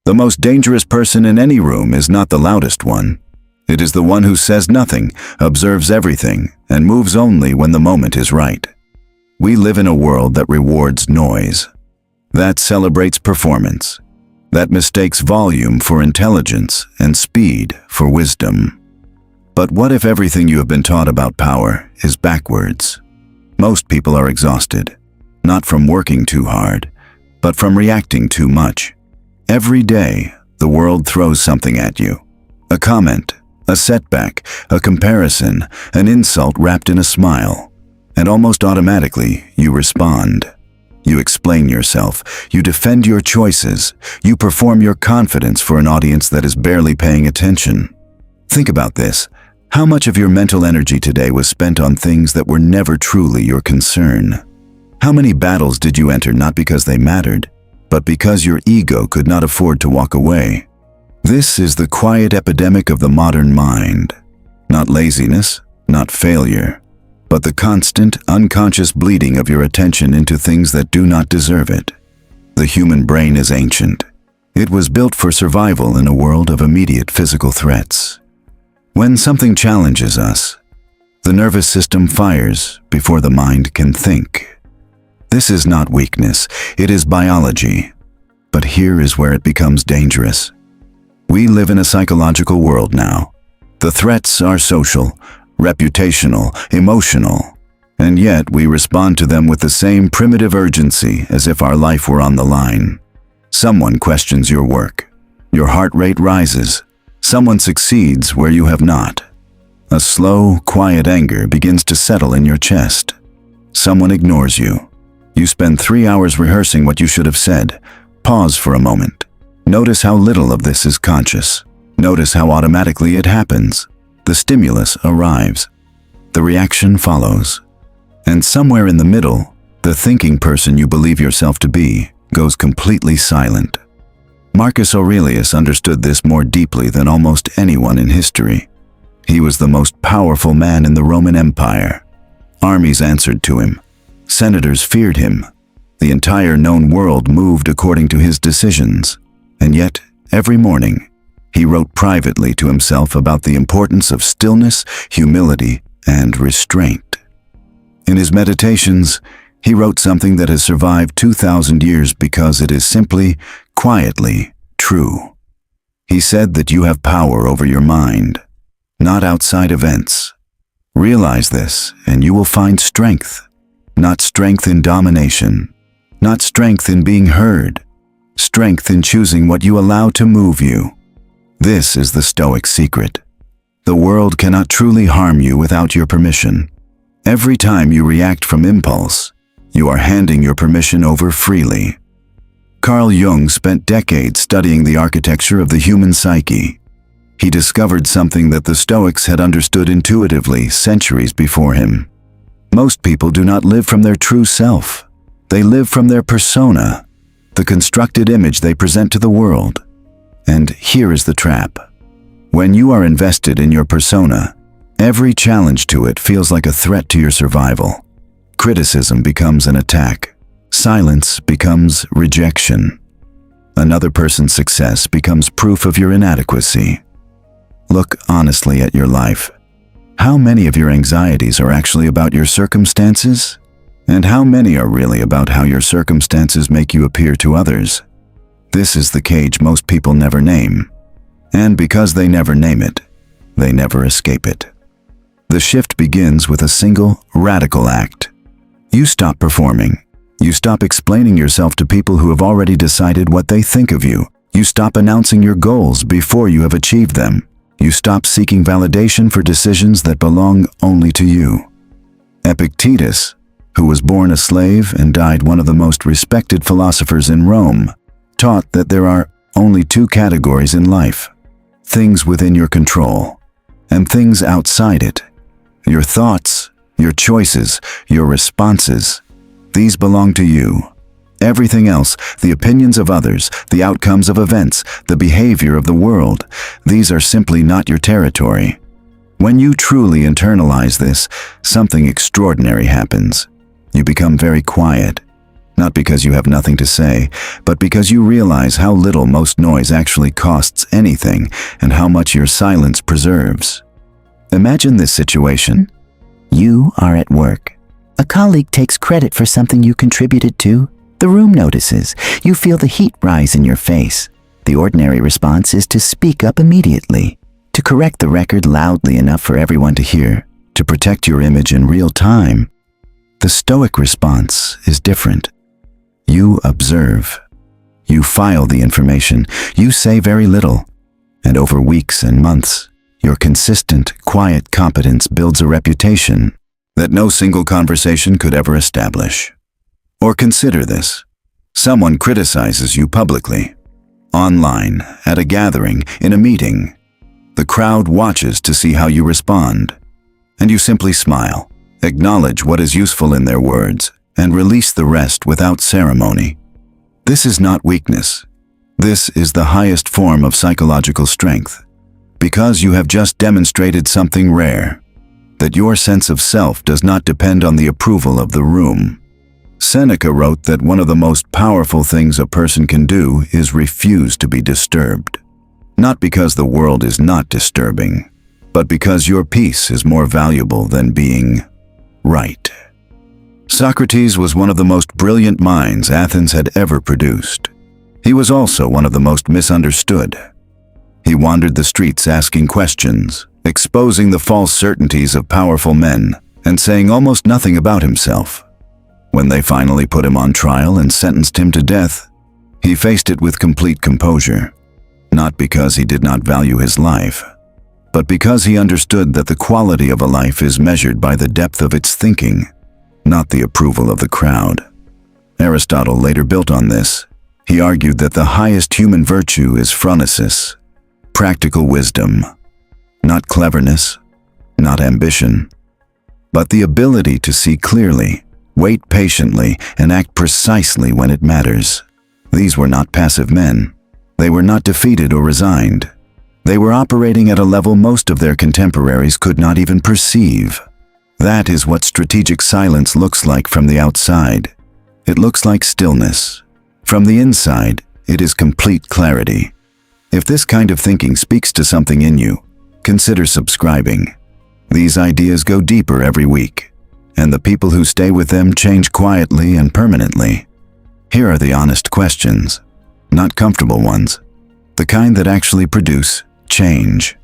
The most dangerous person in any room is not the loudest one. It is the one who says nothing, observes everything, and moves only when the moment is right. We live in a world that rewards noise, that celebrates performance, that mistakes volume for intelligence and speed for wisdom. But what if everything you have been taught about power is backwards? Most people are exhausted, not from working too hard, but from reacting too much. Every day, the world throws something at you. A comment, a setback, a comparison, an insult wrapped in a smile. And almost automatically, you respond. You explain yourself, you defend your choices, you perform your confidence for an audience that is barely paying attention. Think about this. How much of your mental energy today was spent on things that were never truly your concern? How many battles did you enter not because they mattered, but because your ego could not afford to walk away? This is the quiet epidemic of the modern mind. Not laziness, not failure, but the constant, unconscious bleeding of your attention into things that do not deserve it. The human brain is ancient. It was built for survival in a world of immediate physical threats. When something challenges us, the nervous system fires before the mind can think. This is not weakness, it is biology. But here is where it becomes dangerous. We live in a psychological world now. The threats are social, reputational, emotional, and yet we respond to them with the same primitive urgency as if our life were on the line. Someone questions your work. Your heart rate rises. Someone succeeds where you have not. A slow, quiet anger begins to settle in your chest. Someone ignores you. You spend 3 hours rehearsing what you should have said. Pause for a moment. Notice how little of this is conscious. Notice how automatically it happens. The stimulus arrives. The reaction follows. And somewhere in the middle, the thinking person you believe yourself to be goes completely silent. Marcus Aurelius understood this more deeply than almost anyone in history. He was the most powerful man in the Roman Empire. Armies answered to him. Senators feared him. The entire known world moved according to his decisions. And yet, every morning, he wrote privately to himself about the importance of stillness, humility, and restraint. In his meditations, he wrote something that has survived 2,000 years because it is simply, quietly, true. He said that you have power over your mind, not outside events. Realize this, and you will find strength. Not strength in domination, not strength in being heard, strength in choosing what you allow to move you. This is the Stoic secret. The world cannot truly harm you without your permission. Every time you react from impulse, you are handing your permission over freely. Carl Jung spent decades studying the architecture of the human psyche. He discovered something that the Stoics had understood intuitively centuries before him. Most people do not live from their true self. They live from their persona, the constructed image they present to the world. And here is the trap. When you are invested in your persona, every challenge to it feels like a threat to your survival. Criticism becomes an attack. Silence becomes rejection. Another person's success becomes proof of your inadequacy. Look honestly at your life. How many of your anxieties are actually about your circumstances? And how many are really about how your circumstances make you appear to others? This is the cage most people never name. And because they never name it, they never escape it. The shift begins with a single, radical act. You stop performing. You stop explaining yourself to people who have already decided what they think of you. You stop announcing your goals before you have achieved them. You stop seeking validation for decisions that belong only to you. Epictetus, who was born a slave and died one of the most respected philosophers in Rome, taught that there are only two categories in life: things within your control and things outside it. Your thoughts, your choices, your responses, these belong to you. Everything else, the opinions of others, the outcomes of events, the behavior of the world, these are simply not your territory. When you truly internalize this, something extraordinary happens. You become very quiet. Not because you have nothing to say, but because you realize how little most noise actually costs anything and how much your silence preserves. Imagine this situation. You are at work. A colleague takes credit for something you contributed to. The room notices. You feel the heat rise in your face. The ordinary response is to speak up immediately, to correct the record loudly enough for everyone to hear, to protect your image in real time. The Stoic response is different. You observe. You file the information. You say very little. And over weeks and months, your consistent, quiet competence builds a reputation that no single conversation could ever establish. Or consider this. Someone criticizes you publicly. Online, at a gathering, in a meeting. The crowd watches to see how you respond. And you simply smile, acknowledge what is useful in their words, and release the rest without ceremony. This is not weakness. This is the highest form of psychological strength, because you have just demonstrated something rare, that your sense of self does not depend on the approval of the room. Seneca wrote that one of the most powerful things a person can do is refuse to be disturbed. Not because the world is not disturbing, but because your peace is more valuable than being right. Socrates was one of the most brilliant minds Athens had ever produced. He was also one of the most misunderstood. He wandered the streets asking questions, exposing the false certainties of powerful men, and saying almost nothing about himself. When they finally put him on trial and sentenced him to death, he faced it with complete composure, not because he did not value his life, but because he understood that the quality of a life is measured by the depth of its thinking, not the approval of the crowd. Aristotle later built on this. He argued that the highest human virtue is phronesis, practical wisdom, not cleverness, not ambition, but the ability to see clearly, wait patiently, and act precisely when it matters. These were not passive men. They were not defeated or resigned. They were operating at a level most of their contemporaries could not even perceive. That is what strategic silence looks like from the outside. It looks like stillness. From the inside, it is complete clarity. If this kind of thinking speaks to something in you, consider subscribing. These ideas go deeper every week, and the people who stay with them change quietly and permanently. Here are the honest questions, not comfortable ones, the kind that actually produce change.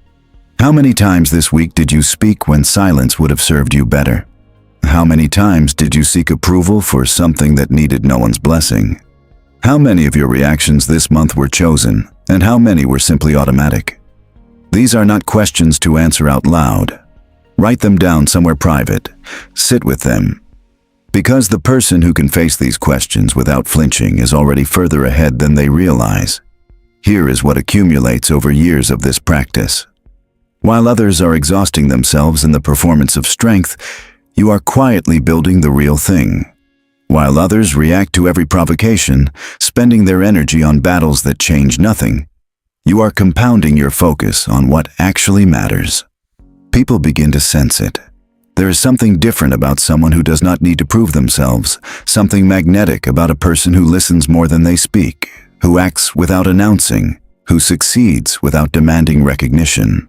How many times this week did you speak when silence would have served you better? How many times did you seek approval for something that needed no one's blessing? How many of your reactions this month were chosen, and how many were simply automatic? These are not questions to answer out loud. Write them down somewhere private. Sit with them. Because the person who can face these questions without flinching is already further ahead than they realize. Here is what accumulates over years of this practice. While others are exhausting themselves in the performance of strength, you are quietly building the real thing. While others react to every provocation, spending their energy on battles that change nothing, you are compounding your focus on what actually matters. People begin to sense it. There is something different about someone who does not need to prove themselves, something magnetic about a person who listens more than they speak, who acts without announcing, who succeeds without demanding recognition.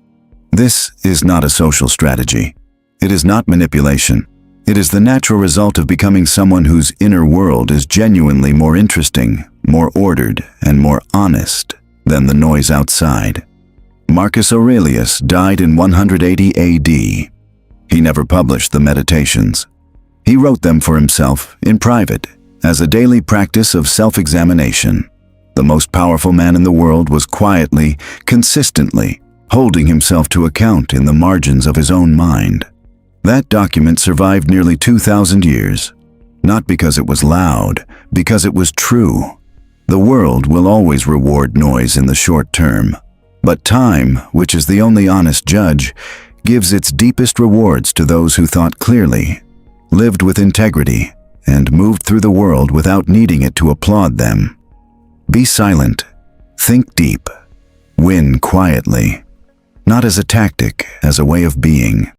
This is not a social strategy. It is not manipulation. It is the natural result of becoming someone whose inner world is genuinely more interesting, more ordered, and more honest than the noise outside. Marcus Aurelius died in 180 AD. He never published the Meditations. He wrote them for himself, in private, as a daily practice of self-examination. The most powerful man in the world was quietly, consistently, holding himself to account in the margins of his own mind. That document survived nearly 2,000 years, not because it was loud, because it was true. The world will always reward noise in the short term, but time, which is the only honest judge, gives its deepest rewards to those who thought clearly, lived with integrity, and moved through the world without needing it to applaud them. Be silent, think deep, win quietly, not as a tactic, as a way of being.